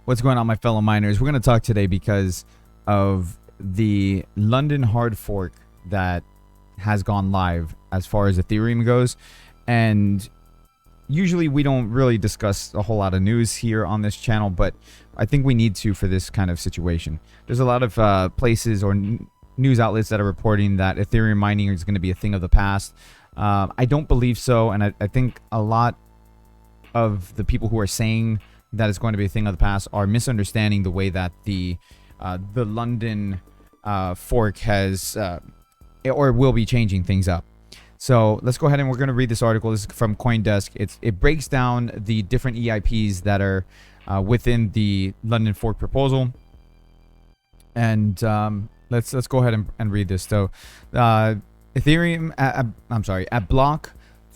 What's going on, my fellow miners? We're going to talk today because of the London hard fork that has gone live as far as Ethereum goes. And usually we don't really discuss a whole lot of news here on this channel, but I think we need to for this kind of situation. There's a lot of places or news outlets that are reporting that Ethereum mining is going to be a thing of the past. I don't believe so, and I think a lot of the people who are saying that it's going to be a thing of the past are misunderstanding the way that the London fork has or will be changing things up. So let's go ahead and we're going to read this article. This is from CoinDesk. It breaks down the different EIPs that are within the London fork proposal, and let's go ahead and read this. So Ethereum, at block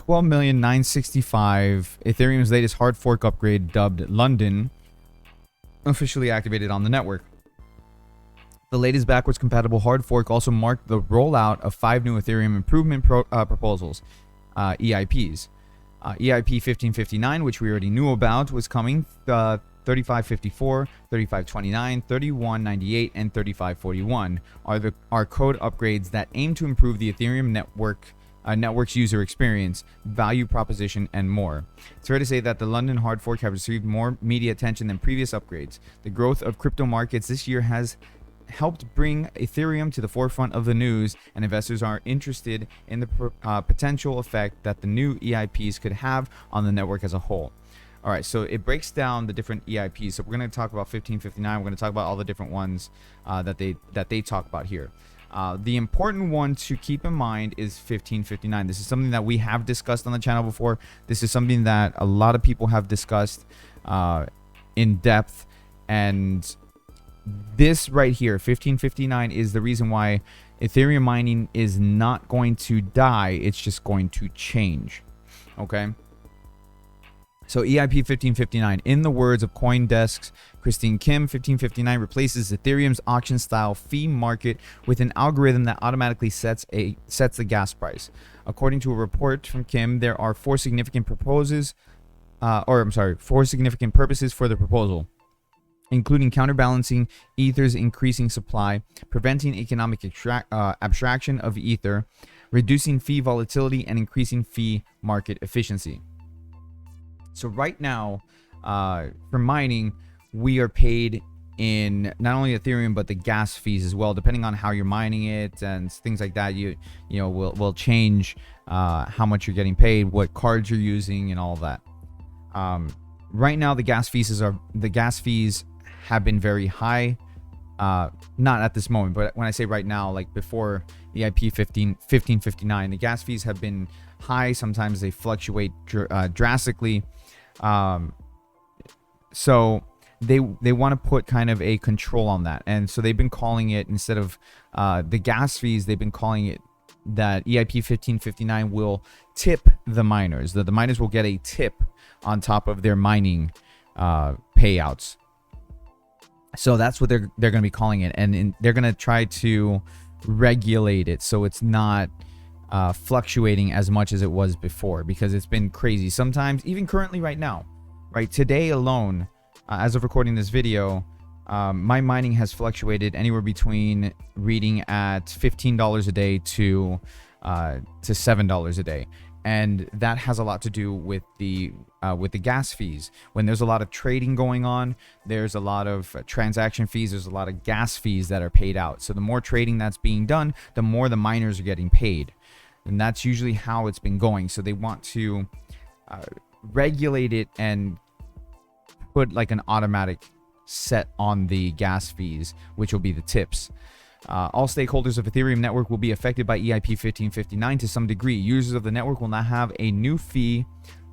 12,965,000, Ethereum's latest hard fork upgrade, dubbed London, officially activated on the network. The latest backwards compatible hard fork also marked the rollout of 5 new Ethereum improvement proposals, EIPs. EIP 1559, which we already knew about, was coming. 3554, 3529, 3198, and 3541 are code upgrades that aim to improve the Ethereum network's user experience, value proposition, and more. It's fair to say that the London hard fork have received more media attention than previous upgrades. The growth of crypto markets this year has helped bring Ethereum to the forefront of the news, and investors are interested in the potential effect that the new EIPs could have on the network as a whole. All right, so it breaks down the different EIPs. So we're going to talk about 1559. We're going to talk about all the different ones that they talk about here. The important one to keep in mind is 1559. This is something that we have discussed on the channel before. This is something that a lot of people have discussed in depth, and this right here, 1559, is the reason why Ethereum mining is not going to die. It's just going to change. Okay. So EIP 1559, in the words of CoinDesk's Christine Kim, 1559 replaces Ethereum's auction-style fee market with an algorithm that automatically sets the gas price. According to a report from Kim, there are four significant purposes for the proposal, including counterbalancing Ether's increasing supply, preventing economic abstraction of Ether, reducing fee volatility, and increasing fee market efficiency. So right now, for mining, we are paid in not only Ethereum but the gas fees as well. Depending on how you're mining it and things like that, you know will change how much you're getting paid, what cards you're using, and all of that. Right now, the gas fees have been very high. Not at this moment, but when I say right now, like before EIP 1559, the gas fees have been high. Sometimes they fluctuate drastically. So they want to put kind of a control on that, and so they've been calling it, instead of the gas fees, they've been calling it that EIP 1559 will tip the miners. The miners will get a tip on top of their mining payouts. So that's what they're going to be calling it, and they're going to try to regulate it so it's not fluctuating as much as it was before, because it's been crazy. Sometimes, even currently right now, right today alone, as of recording this video, my mining has fluctuated anywhere between reading at $15 a day to $7 a day. And that has a lot to do with the gas fees. When there's a lot of trading going on, there's a lot of transaction fees, there's a lot of gas fees that are paid out. So the more trading that's being done, the more the miners are getting paid. And that's usually how it's been going. So they want to regulate it and put like an automatic set on the gas fees, which will be the tips. All stakeholders of Ethereum network will be affected by EIP 1559 to some degree. Users of the network will now have a new fee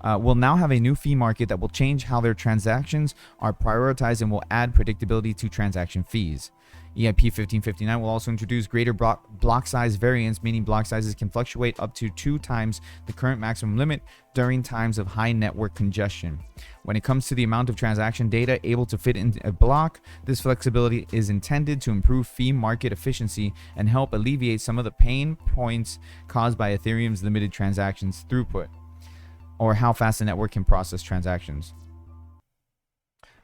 market that will change how their transactions are prioritized and will add predictability to transaction fees. EIP 1559 will also introduce greater block size variance, meaning block sizes can fluctuate up to 2 times the current maximum limit during times of high network congestion. When it comes to the amount of transaction data able to fit in a block, this flexibility is intended to improve fee market efficiency and help alleviate some of the pain points caused by Ethereum's limited transactions throughput, or how fast the network can process transactions.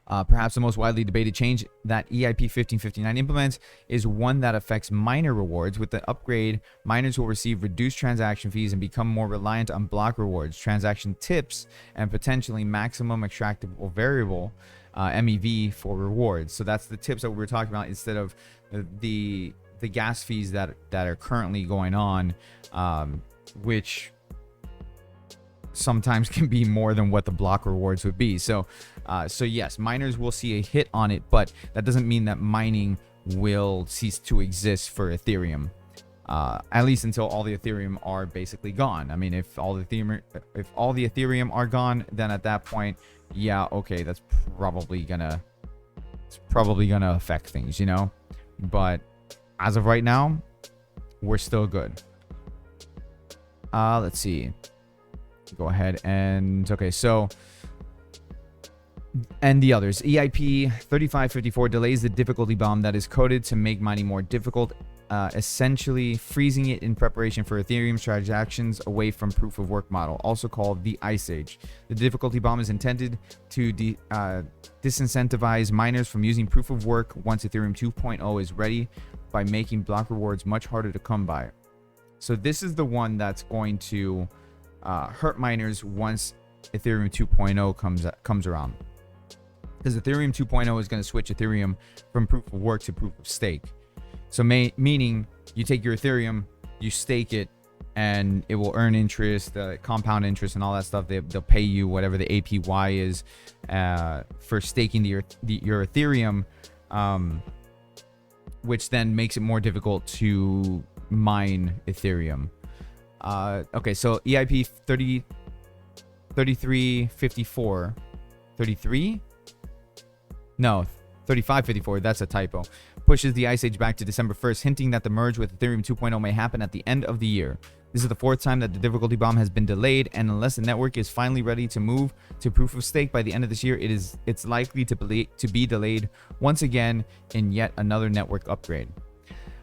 Perhaps the most widely debated change that EIP 1559 implements is one that affects miner rewards. With the upgrade, miners will receive reduced transaction fees and become more reliant on block rewards, transaction tips, and potentially maximum extractable variable MEV for rewards. So that's the tips that we were talking about instead of the gas fees that are currently going on, which sometimes can be more than what the block rewards would be. So yes, miners will see a hit on it, but that doesn't mean that mining will cease to exist for Ethereum, at least until all the Ethereum are basically gone. I mean, if all the Ethereum are gone, then at that point, yeah, okay, that's probably gonna affect things, you know. But as of right now, we're still good. Let's see. Go ahead and okay, so and the others. EIP 3554 delays the difficulty bomb that is coded to make mining more difficult, essentially freezing it in preparation for Ethereum's transactions away from proof of work model, also called the Ice Age. The difficulty bomb is intended to disincentivize miners from using proof of work once Ethereum 2.0 is ready by making block rewards much harder to come by. So this is the one that's going to hurt miners once Ethereum 2.0 comes around, because Ethereum 2.0 is going to switch Ethereum from proof of work to proof of stake. So meaning you take your Ethereum, you stake it, and it will earn interest, compound interest, and all that stuff. They'll pay you whatever the APY is for staking your Ethereum, which then makes it more difficult to mine Ethereum. Okay, so EIP 3354, 33? No, 3554, that's a typo. Pushes the Ice Age back to December 1st, hinting that the merge with Ethereum 2.0 may happen at the end of the year. This is the fourth time that the difficulty bomb has been delayed, and unless the network is finally ready to move to proof of stake by the end of this year, it's likely to be delayed once again in yet another network upgrade.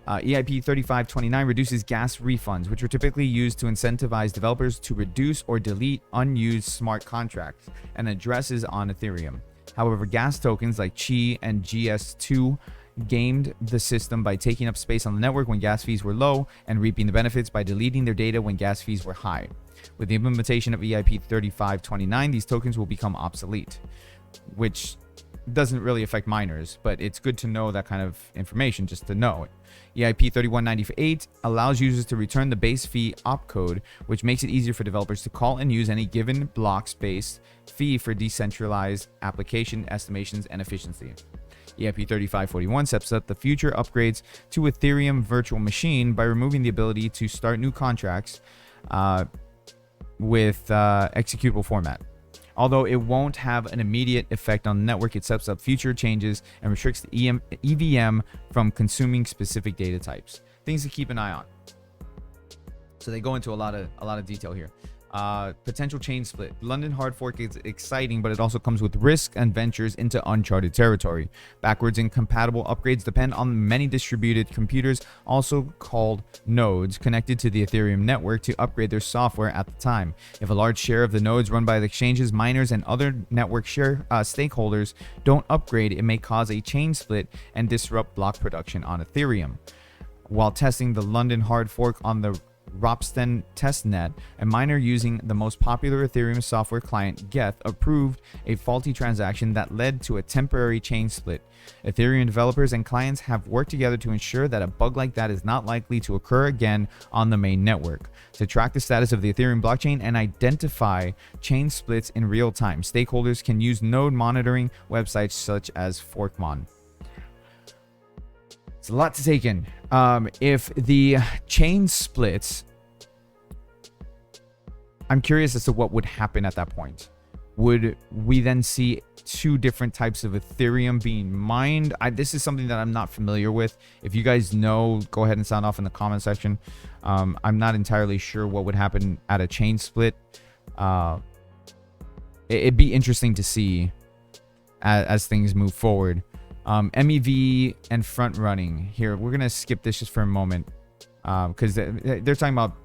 EIP 3529 reduces gas refunds, which are typically used to incentivize developers to reduce or delete unused smart contracts, and addresses on Ethereum. However, gas tokens like Chi and GS2 gamed the system by taking up space on the network when gas fees were low and reaping the benefits by deleting their data when gas fees were high. With the implementation of EIP 3529, these tokens will become obsolete, which doesn't really affect miners, but it's good to know that kind of information just to know it. EIP 3198 allows users to return the base fee opcode, which makes it easier for developers to call and use any given block-based fee for decentralized application estimations and efficiency. EIP 3541 sets up the future upgrades to Ethereum virtual machine by removing the ability to start new contracts with executable format. Although it won't have an immediate effect on the network, it sets up future changes and restricts the EVM from consuming specific data types. Things to keep an eye on. So they go into a lot of detail here. Potential chain split. London hard fork is exciting, but it also comes with risk and ventures into uncharted territory. Backwards incompatible upgrades depend on many distributed computers, also called nodes, connected to the Ethereum network to upgrade their software at the time. If a large share of the nodes run by the exchanges, miners, and other network stakeholders don't upgrade, it may cause a chain split and disrupt block production on Ethereum. While testing the London hard fork on the Ropsten testnet, a miner using the most popular Ethereum software client, Geth, approved a faulty transaction that led to a temporary chain split. Ethereum developers and clients have worked together to ensure that a bug like that is not likely to occur again on the main network. To track the status of the Ethereum blockchain and identify chain splits in real time, stakeholders can use node monitoring websites such as Forkmon. It's a lot to take in. If the chain splits, I'm curious as to what would happen at that point. Would we then see two different types of Ethereum being mined? This is something that I'm not familiar with. If you guys know, go ahead and sound off in the comment section. I'm not entirely sure what would happen at a chain split. It'd be interesting to see as things move forward. MEV and front running here. We're going to skip this just for a moment because they're talking about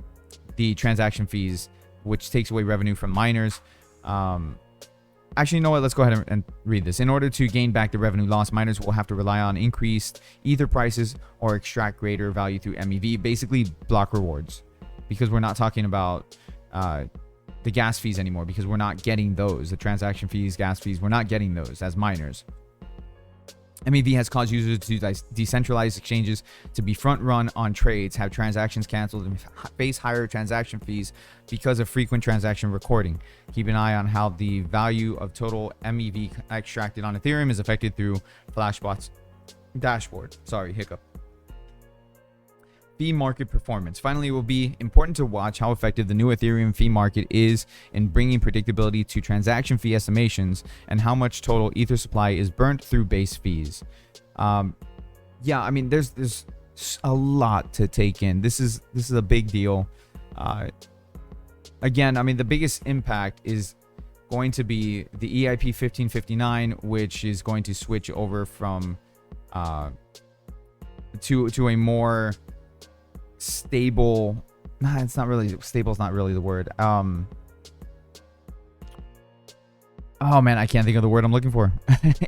the transaction fees, which takes away revenue from miners. actually, you know what? Let's go ahead and read this. In order to gain back the revenue lost, miners will have to rely on increased ether prices or extract greater value through MEV, basically block rewards, because we're not talking about the gas fees anymore, because we're not getting those. The transaction fees, gas fees, we're not getting those as miners. MEV has caused users to decentralize exchanges to be front run on trades, have transactions canceled, and face higher transaction fees because of frequent transaction recording. Keep an eye on how the value of total MEV extracted on Ethereum is affected through Flashbot's dashboard. Sorry, hiccup. Fee market performance. Finally, it will be important to watch how effective the new Ethereum fee market is in bringing predictability to transaction fee estimations and how much total ether supply is burnt through base fees. Yeah, I mean, there's a lot to take in. This is a big deal. Again, I mean, the biggest impact is going to be the EIP 1559, which is going to switch over from to a more stable, it's not really stable, is not really the word. Oh man, I can't think of the word I'm looking for.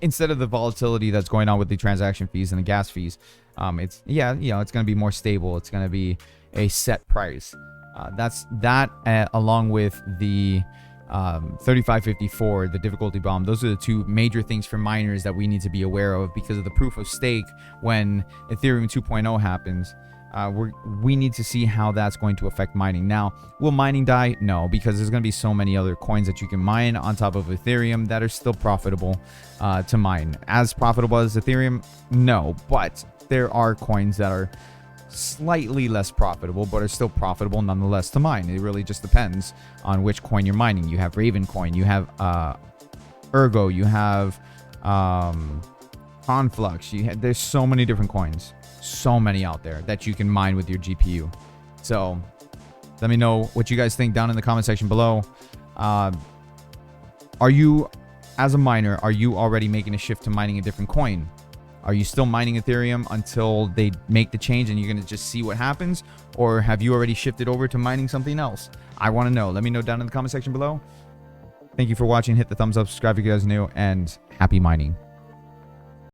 Instead of the volatility that's going on with the transaction fees and the gas fees, it's, yeah, you know, it's going to be more stable. It's going to be a set price. That's that, along with the 3554, the difficulty bomb. Those are the two major things for miners that we need to be aware of because of the proof of stake. When Ethereum 2.0 happens, we need to see how that's going to affect mining. Now, will mining die? No, because there's going to be so many other coins that you can mine on top of Ethereum that are still profitable to mine. As profitable as Ethereum? No, but there are coins that are slightly less profitable but are still profitable nonetheless to mine. It really just depends on which coin you're mining. You have Raven coin, you have Ergo, you have Conflux, there's so many different coins, so many out there that you can mine with your GPU. So let me know what you guys think down in the comment section below. Are you, as a miner, are you already making a shift to mining a different coin? Are you still mining Ethereum until they make the change and you're going to just see what happens? Or have you already shifted over to mining something else? I want to know. Let me know down in the comment section below. Thank you for watching. Hit the thumbs up, subscribe if you guys are new, and happy mining.